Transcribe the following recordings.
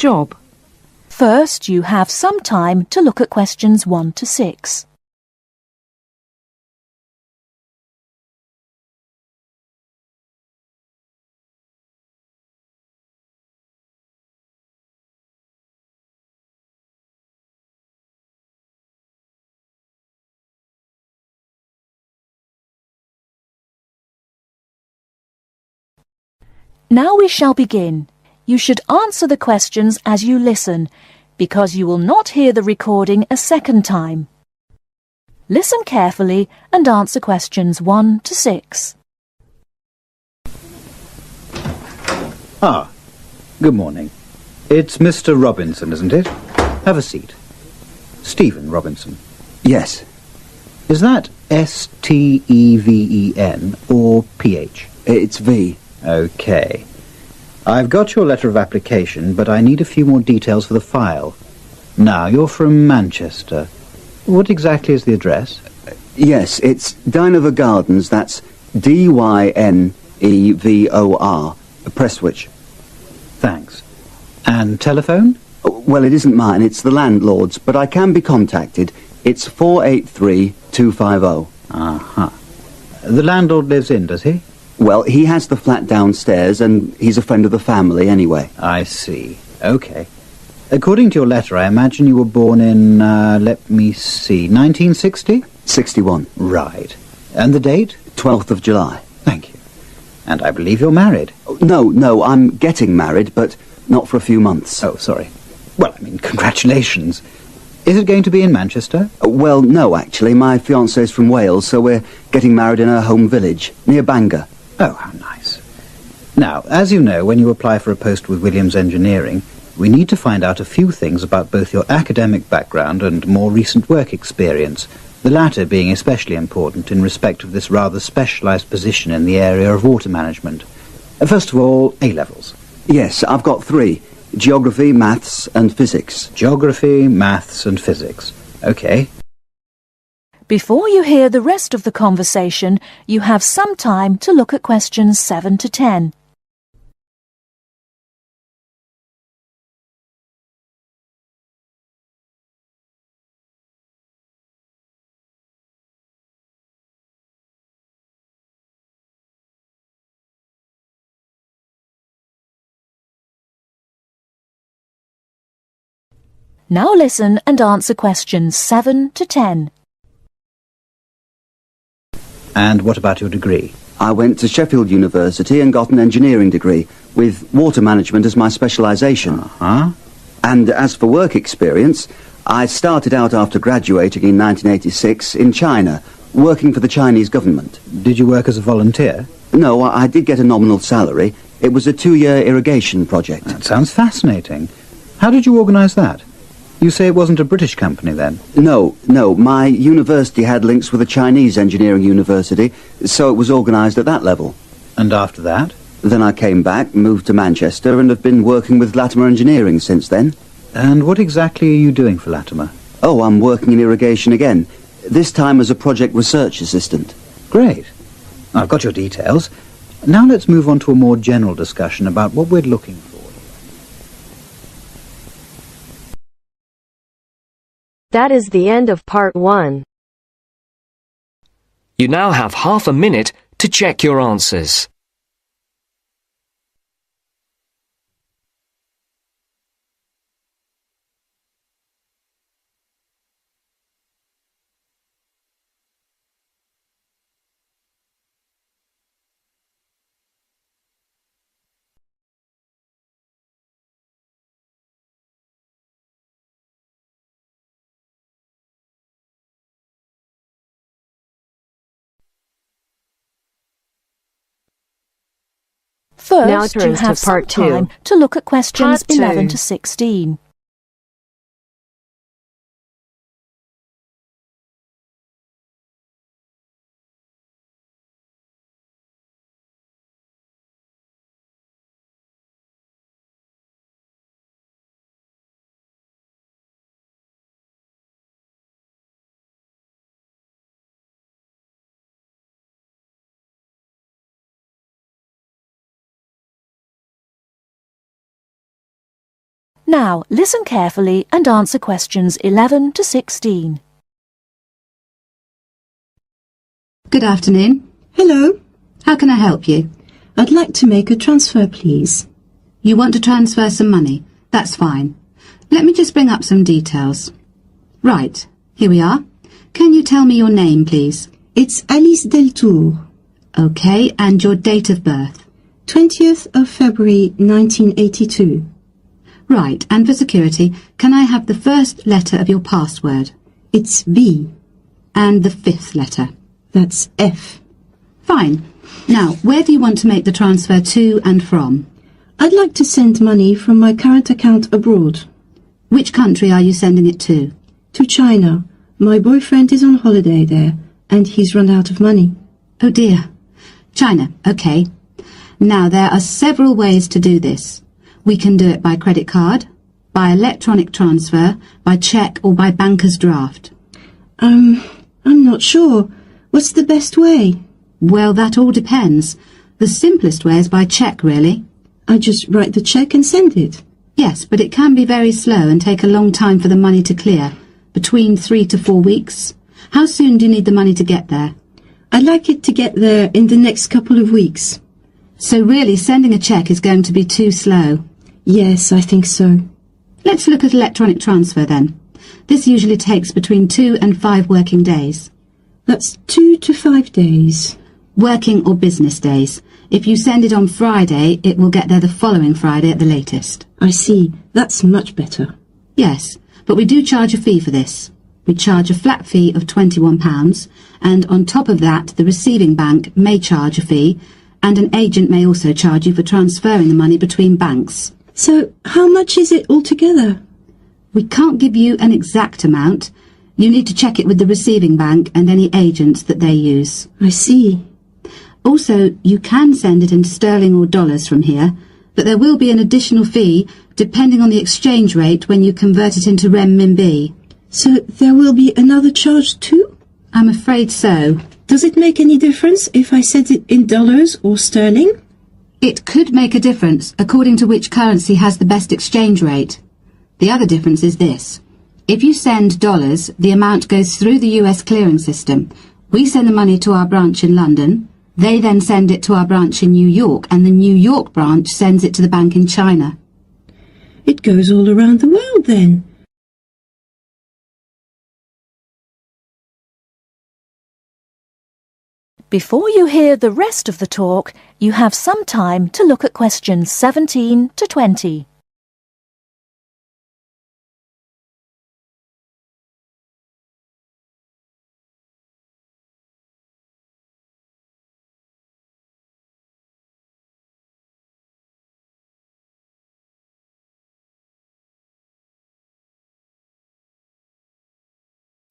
job? First, you have some time to look at questions 1 to 6. Now we shall begin. You should answer the questions as you listen, because you will not hear the recording a second time. Listen carefully and answer questions 1 to 6. Good morning. It's Mr. Robinson, isn't it? Have a seat. Stephen Robinson. Yes. Is that S-T-E-V-E-N or P-H? It's V. OK. I've got your letter of application, but I need a few more details for the file. Now, you're from Manchester. What exactly is the address? Yes, it's Dynevor Gardens. That's D-Y-N-E-V-O-R. Prestwich. Thanks. And telephone? Well, it isn't mine, it's the landlord's, but I can be contacted. It's 483-250. Aha. The landlord lives in, does he? Well, he has the flat downstairs, and he's a friend of the family anyway. I see. OK. According to your letter, I imagine you were born in, let me see, 1960? 61. Right. And the date? 12th of July. Thank you. And I believe you're married. No, I'm getting married, but not for a few months. Oh, sorry. Well, I mean, congratulations. Is it going to be in Manchester? Well, no, actually. My fiancée's from Wales, so we're getting married in her home village, near Bangor. Oh, how nice. Now, as you know, when you apply for a post with Williams Engineering, we need to find out a few things about both your academic background and more recent work experience, the latter being especially important in respect of this rather specialised position in the area of water management. First of all, A-levels. Yes, I've got 3. Geography, maths and physics. Geography, maths and physics. OK. Before you hear the rest of the conversation, you have some time to look at questions 7 to 10. Now listen and answer questions 7 to 10. And what about your degree? I went to Sheffield University and got an engineering degree, with water management as my specialisation. Uh-huh. And as for work experience, I started out after graduating in 1986 in China, working for the Chinese government. Did you work as a volunteer? No, I did get a nominal salary. It was a 2-year irrigation project. That sounds fascinating. How did you organise that? You say it wasn't a British company, then? No. My university had links with a Chinese engineering university, so it was organised at that level. And after that? Then I came back, moved to Manchester, and have been working with Latimer Engineering since then. And what exactly are you doing for Latimer? Oh, I'm working in irrigation again, this time as a project research assistant. Great. I've got your details. Now let's move on to a more general discussion about what we're looking for. That is the end of part 1. You now have half a minute to check your answers. First, Now you turns have to part some time 2. to look at questions Part 2. 11 to 16. Now, listen carefully and answer questions 11 to 16. Good afternoon. Hello. How can I help you? I'd like to make a transfer, please. You want to transfer some money? That's fine. Let me just bring up some details. Right, here we are. Can you tell me your name, please? It's Alice Deltour. Okay, and your date of birth? 20th of February 1982. Right, and for security, can I have the first letter of your password? It's B. And the fifth letter? That's F. Fine. Now, where do you want to make the transfer to and from? I'd like to send money from my current account abroad. Which country are you sending it to? To China. My boyfriend is on holiday there, and he's run out of money. Oh dear. China, okay. Now, there are several ways to do this. We can do it by credit card, by electronic transfer, by cheque or by banker's draft. I'm not sure. What's the best way? Well, that all depends. The simplest way is by cheque, really. I just write the cheque and send it. Yes, but it can be very slow and take a long time for the money to clear. Between 3 to 4 weeks. How soon do you need the money to get there? I'd like it to get there in the next couple of weeks. So really, sending a cheque is going to be too slow. Yes, I think so. Let's look at electronic transfer then. This usually takes between 2 and 5 working days. That's 2 to 5 days. Working or business days. If you send it on Friday, it will get there the following Friday at the latest. I see. That's much better. Yes, but we do charge a fee for this. We charge a flat fee of £21, and on top of that, the receiving bank may charge a fee, and an agent may also charge you for transferring the money between banks. So, how much is it altogether? We can't give you an exact amount. You need to check it with the receiving bank and any agents that they use. I see. Also, you can send it in sterling or dollars from here, but there will be an additional fee depending on the exchange rate when you convert it into renminbi. So there will be another charge too? I'm afraid so. Does it make any difference if I send it in dollars or sterling? It could make a difference according to which currency has the best exchange rate. The other difference is this. If you send dollars, the amount goes through the US clearing system. We send the money to our branch in London. They then send it to our branch in New York, and the New York branch sends it to the bank in China. It goes all around the world then. Before you hear the rest of the talk, you have some time to look at questions 17 to 20.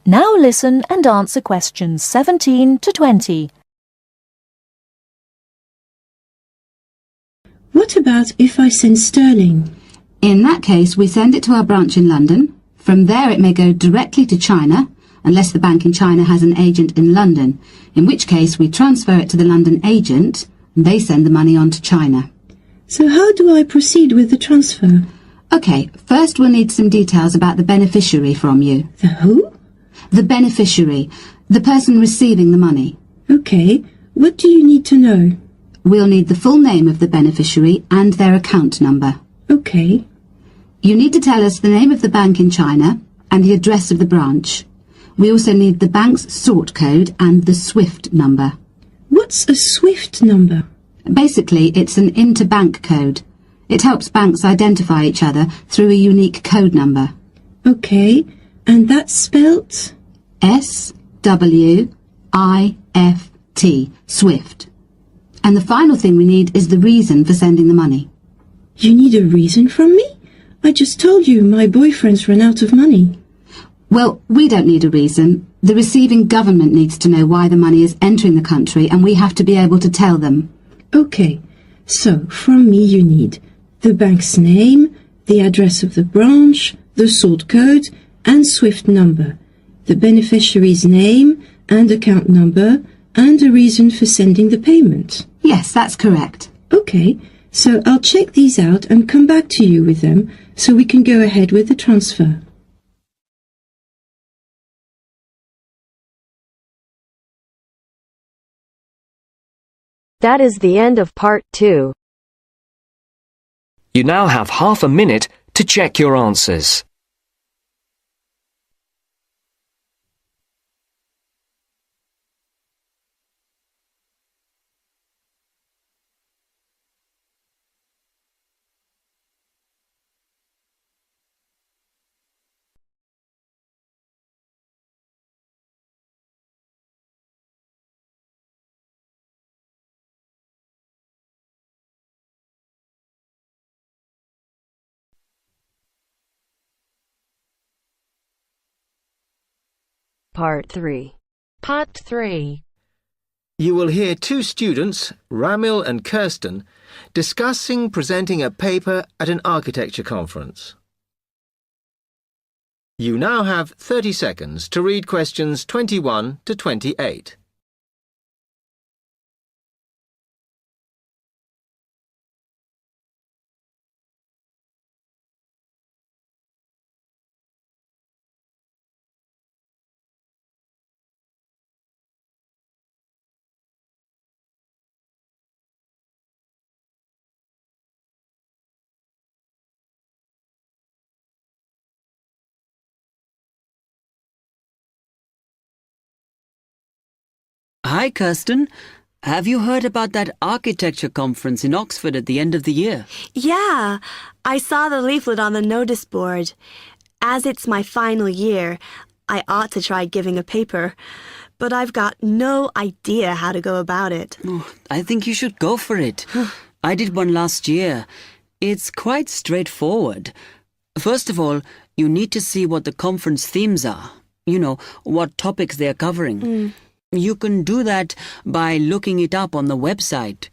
Now listen and answer questions 17 to 20. What about if I send sterling? In that case, we send it to our branch in London. From there it may go directly to China, unless the bank in China has an agent in London, in which case we transfer it to the London agent, and they send the money on to China. So how do I proceed with the transfer? OK, first we'll need some details about the beneficiary from you. The who? The beneficiary, the person receiving the money. OK, what do you need to know? We'll need the full name of the beneficiary and their account number. OK. You need to tell us the name of the bank in China and the address of the branch. We also need the bank's sort code and the SWIFT number. What's a SWIFT number? Basically, it's an interbank code. It helps banks identify each other through a unique code number. OK, and that's spelt? SWIFT, SWIFT. And the final thing we need is the reason for sending the money. You need a reason from me? I just told you my boyfriend's run out of money. Well, we don't need a reason. The receiving government needs to know why the money is entering the country, and we have to be able to tell them. OK, so from me you need the bank's name, the address of the branch, the sort code and SWIFT number, the beneficiary's name and account number, and a reason for sending the payment. Yes, that's correct. OK, So I'll check these out and come back to you with them so we can go ahead with the transfer. That is the end of part 2. You now have half a minute to check your answers. Part 3. Part 3. You will hear two students, Ramil and Kirsten, discussing presenting a paper at an architecture conference. You now have 30 seconds to read questions 21 to 28. Hi, Kirsten. Have you heard about that architecture conference in Oxford at the end of the year? Yeah, I saw the leaflet on the notice board. As it's my final year, I ought to try giving a paper, but I've got no idea how to go about it. Oh, I think you should go for it. I did one last year. It's quite straightforward. First of all, you need to see what the conference themes are. You know, what topics they're covering. You can do that by looking it up on the website.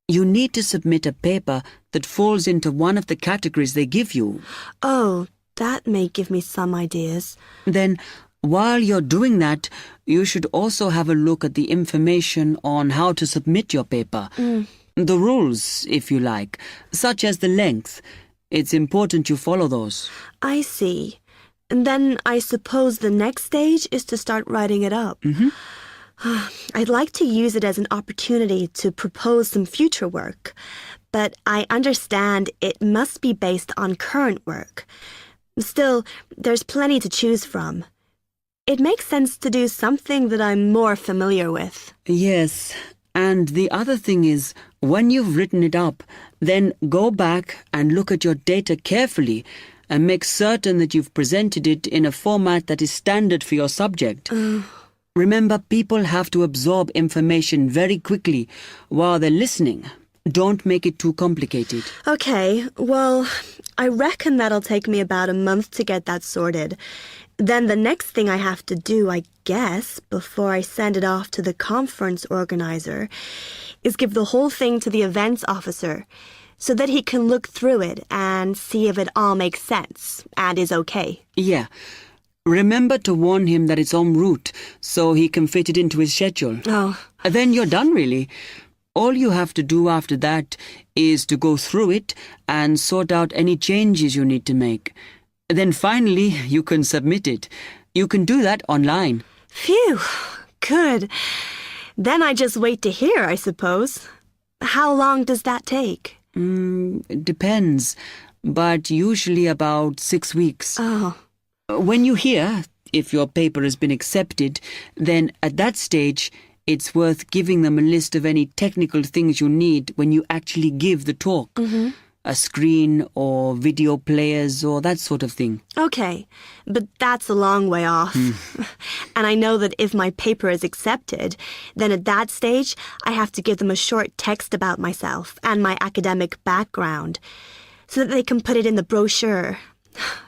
You need to submit a paper that falls into one of the categories they give you. Oh, that may give me some ideas. Then, while you're doing that, you should also have a look at the information on how to submit your paper. The rules, if you like, such as the length. It's important you follow those. I see. And then I suppose the next stage is to start writing it up. I'd like to use it as an opportunity to propose some future work, but I understand it must be based on current work. Still, there's plenty to choose from. It makes sense to do something that I'm more familiar with. Yes, and the other thing is, when you've written it up, then go back and look at your data carefully and make certain that you've presented it in a format that is standard for your subject. Remember, people have to absorb information very quickly while they're listening. Don't make it too complicated. Okay, well, I reckon that'll take me about a month to get that sorted. Then the next thing I have to do, I guess, before I send it off to the conference organizer, is give the whole thing to the events officer so that he can look through it and see if it all makes sense and is okay. Yeah. Remember to warn him that it's en route so he can fit it into his schedule. Oh. Then you're done, really. All you have to do after that is to go through it and sort out any changes you need to make. Then finally, you can submit it. You can do that online. Phew, good. Then I just wait to hear, I suppose. How long does that take? It depends, but usually about 6 weeks. Oh. When you hear if your paper has been accepted, then at that stage, it's worth giving them a list of any technical things you need when you actually give the talk. A screen or video players or that sort of thing. Okay, but that's a long way off. And I know that if my paper is accepted, then at that stage, I have to give them a short text about myself and my academic background so that they can put it in the brochure.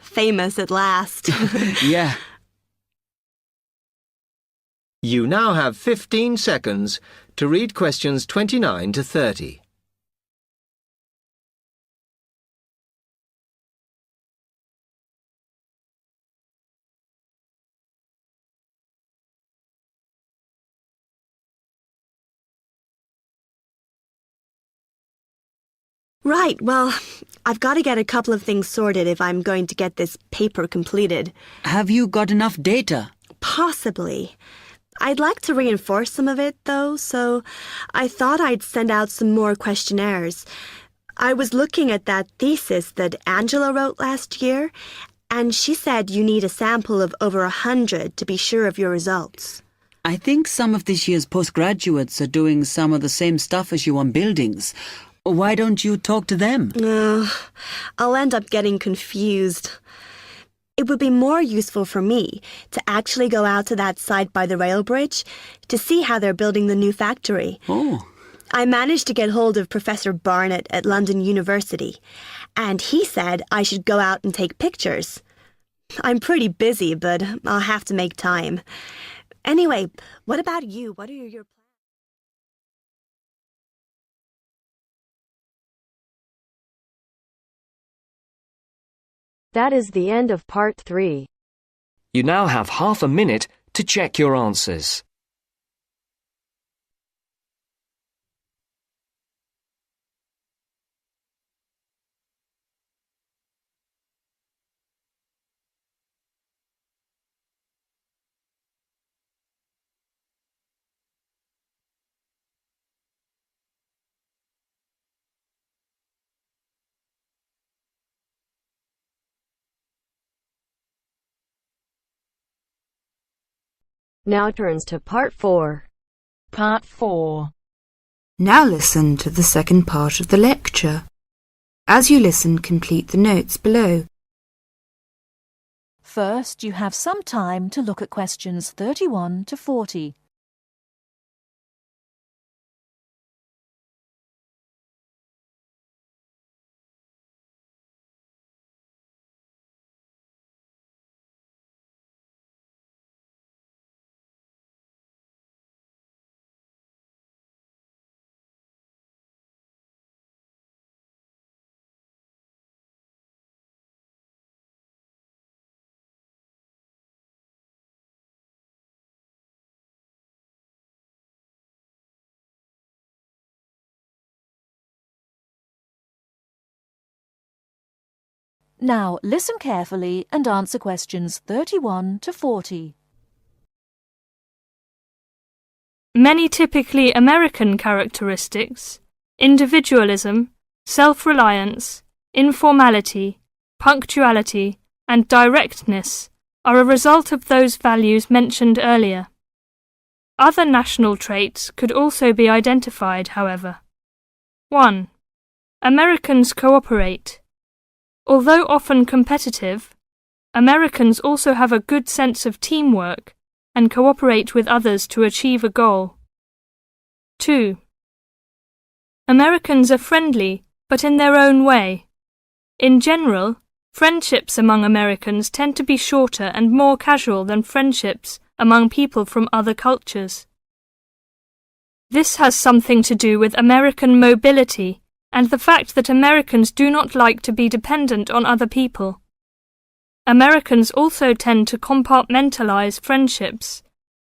Famous at last. Yeah. You now have 15 seconds to read questions 29 to 30. Right, well, I've got to get a couple of things sorted if I'm going to get this paper completed. Have you got enough data? Possibly. I'd like to reinforce some of it, though, so I thought I'd send out some more questionnaires. I was looking at that thesis that Angela wrote last year, and she said you need a sample of over 100 to be sure of your results. I think some of this year's postgraduates are doing some of the same stuff as you on buildings. Why don't you talk to them? I'll end up getting confused. It would be more useful for me to actually go out to that site by the rail bridge to see how they're building the new factory. Oh. I managed to get hold of Professor Barnett at London University, and he said I should go out and take pictures. I'm pretty busy, but I'll have to make time. Anyway, what about you? What are your plans? That is the end of part 3. You now have half a minute to check your answers. Now turns to part 4. Part 4. Now listen to the second part of the lecture. As you listen, complete the notes below. First, you have some time to look at questions 31 to 40. Now listen carefully and answer questions 31 to 40. Many typically American characteristics, individualism, self-reliance, informality, punctuality, and directness, are a result of those values mentioned earlier. Other national traits could also be identified, however. 1. Americans cooperate. Although often competitive, Americans also have a good sense of teamwork and cooperate with others to achieve a goal. 2. Americans are friendly, but in their own way. In general, friendships among Americans tend to be shorter and more casual than friendships among people from other cultures. This has something to do with American mobility and the fact that Americans do not like to be dependent on other people. Americans also tend to compartmentalize friendships,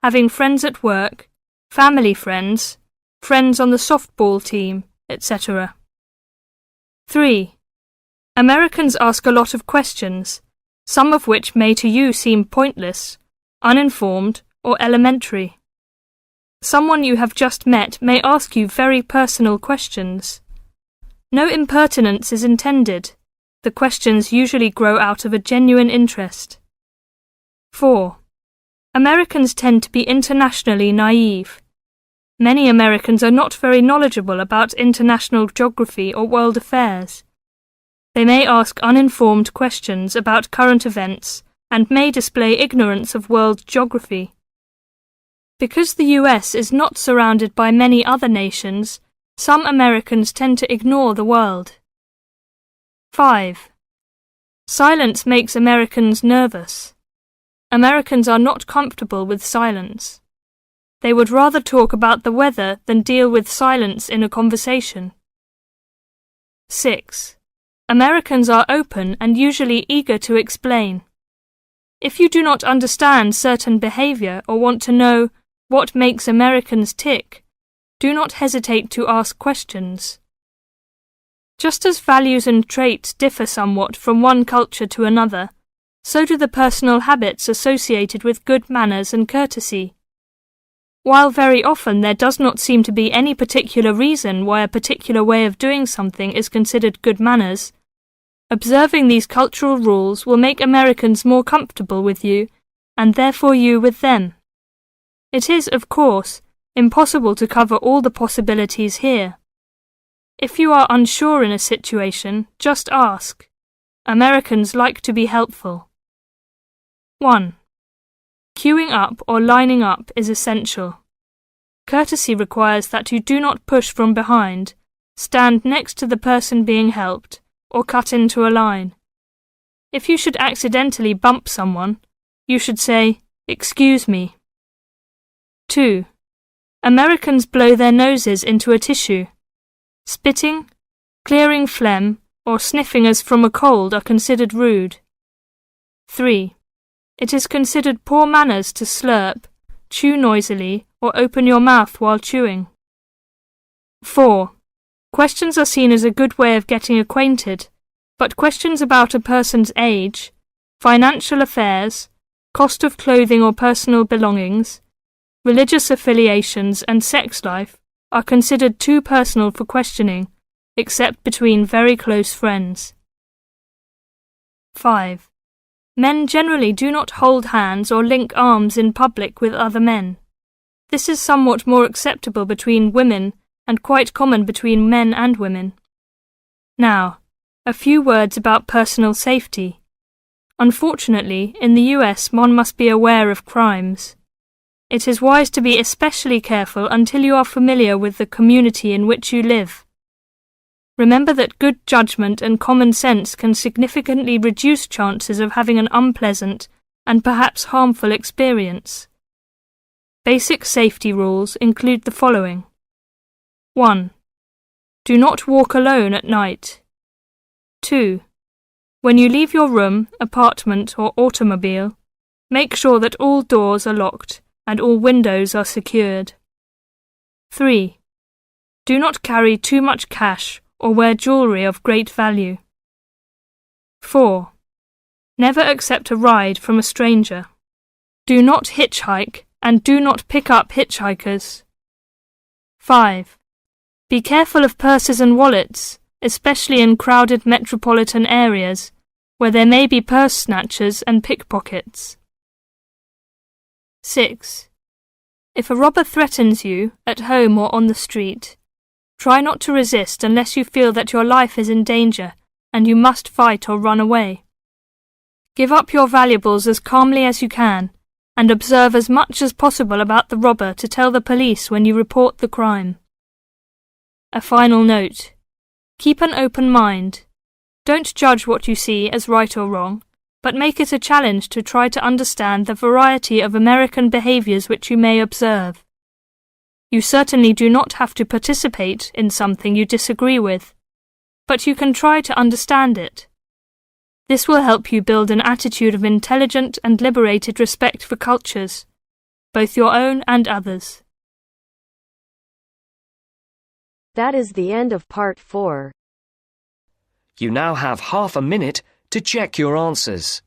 having friends at work, family friends, friends on the softball team, etc. 3. Americans ask a lot of questions, some of which may to you seem pointless, uninformed, or elementary. Someone you have just met may ask you very personal questions. No impertinence is intended. The questions usually grow out of a genuine interest. 4. Americans tend to be internationally naive. Many Americans are not very knowledgeable about international geography or world affairs. They may ask uninformed questions about current events and may display ignorance of world geography. Because the US is not surrounded by many other nations, some Americans tend to ignore the world. 5. Silence makes Americans nervous. Americans are not comfortable with silence. They would rather talk about the weather than deal with silence in a conversation. 6. Americans are open and usually eager to explain. If you do not understand certain behavior or want to know what makes Americans tick, do not hesitate to ask questions. Just as values and traits differ somewhat from one culture to another, so do the personal habits associated with good manners and courtesy. While very often there does not seem to be any particular reason why a particular way of doing something is considered good manners, observing these cultural rules will make Americans more comfortable with you, and therefore you with them. It is, of course, impossible to cover all the possibilities here. If you are unsure in a situation, just ask. Americans like to be helpful. 1. Queuing up or lining up is essential. Courtesy requires that you do not push from behind, stand next to the person being helped, or cut into a line. If you should accidentally bump someone, you should say, "Excuse me." 2. Americans blow their noses into a tissue. Spitting, clearing phlegm, or sniffing as from a cold are considered rude. 3. It is considered poor manners to slurp, chew noisily, or open your mouth while chewing. 4. Questions are seen as a good way of getting acquainted, but questions about a person's age, financial affairs, cost of clothing or personal belongings, religious affiliations and sex life are considered too personal for questioning, except between very close friends. 5. Men generally do not hold hands or link arms in public with other men. This is somewhat more acceptable between women and quite common between men and women. Now, a few words about personal safety. Unfortunately, in the US one must be aware of crimes. It is wise to be especially careful until you are familiar with the community in which you live. Remember that good judgment and common sense can significantly reduce chances of having an unpleasant and perhaps harmful experience. Basic safety rules include the following. 1. Do not walk alone at night. 2. When you leave your room, apartment or automobile, make sure that all doors are locked and all windows are secured. 3. Do not carry too much cash or wear jewellery of great value. 4. Never accept a ride from a stranger. Do not hitchhike and do not pick up hitchhikers. 5. Be careful of purses and wallets, especially in crowded metropolitan areas where there may be purse snatchers and pickpockets. 6. If a robber threatens you, at home or on the street, try not to resist unless you feel that your life is in danger and you must fight or run away. Give up your valuables as calmly as you can and observe as much as possible about the robber to tell the police when you report the crime. A final note. Keep an open mind. Don't judge what you see as right or wrong, but make it a challenge to try to understand the variety of American behaviours which you may observe. You certainly do not have to participate in something you disagree with, but you can try to understand it. This will help you build an attitude of intelligent and liberated respect for cultures, both your own and others. That is the end of part 4. You now have half a minute to check your answers.